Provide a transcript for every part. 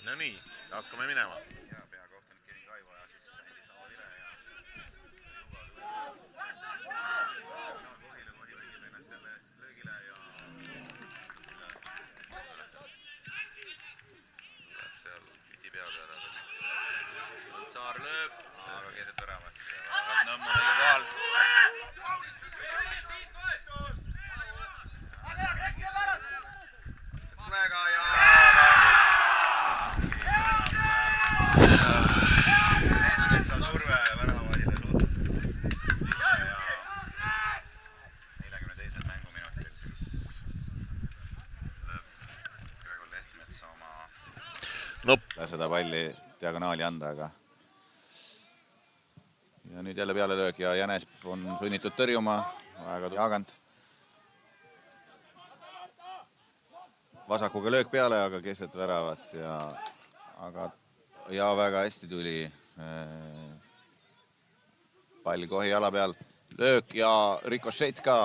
No nii, hakkame minema. Ja peakohtunik Kevin Kaivo ja siis Andis saavad üle ja Kohile mängib ennast jälle löögile ja tuleb seal küti peale ära. Saar lööb, aga keset väravat. Nõmm on õige kohal. Tulega ja Lehtmetsa surve väravahile suutnud ja 42. mänguminutil siis lööb Gregor Lehtmetsa oma seda palli diagonaali anda, aga ja nüüd jälle peale löök ja Jänes on sunnitud tõrjuma väga Jaagant. Vasakuga löök peale, aga keset väravat ja väga hästi tuli pall Kohi jala peal. Löök ja rikošett ka,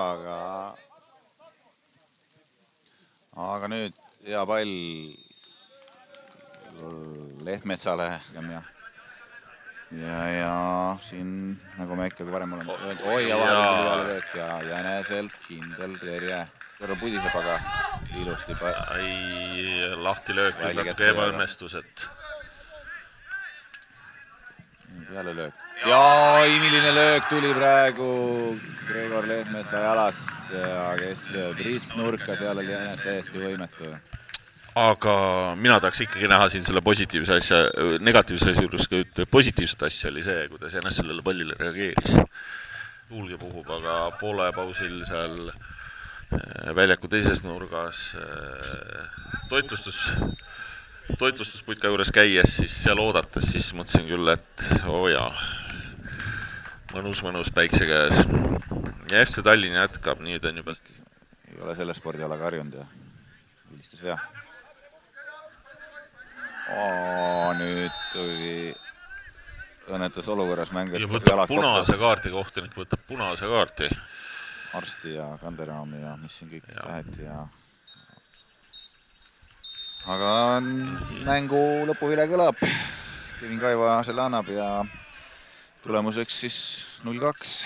aga nüüd hea pall Lehtmetsale ja siin, nagu me ikkagi varem oleme öelnud, oi ja vahel tuli peale löök ja Jäneselt kindel terje. Kõrva pudiseb, aga ilusti lahti löök, natuke ebaõnnestus, et peale löök. Ja milline löök tuli praegu Gregor Lehtmetsa jalast ja kes lööb ristnurka, seal oli Jänes täiesti võimetu. Aga mina tahaks ikkagi näha siin selle positiivse asja, negatiivse asja juures ka positiivset asja oli see, kuidas Jänes sellele pallile reageeris. Tuulgi puhub, aga poole pausil seal väljaku teises nurgas toitlustusputka juures käies, siis seal oodates, siis mõtlesin küll, et jaa, mõnus päikse käes. Ja FC Tallinn jätkab, nii ta on juba. Ei ole selle spordialaga harjunud ja vilistas vea. Nüüd tuli õnnetus olukorras mängida. Ja võtab punase kaarti, kohtunik võtab punase kaarti. Arsti ja Kanderaami ja mis siin kõik läheti ja aga mängu lõpuvile kõlab. Kevin Kaivo selle annab ja tulemuseks siis 0-2.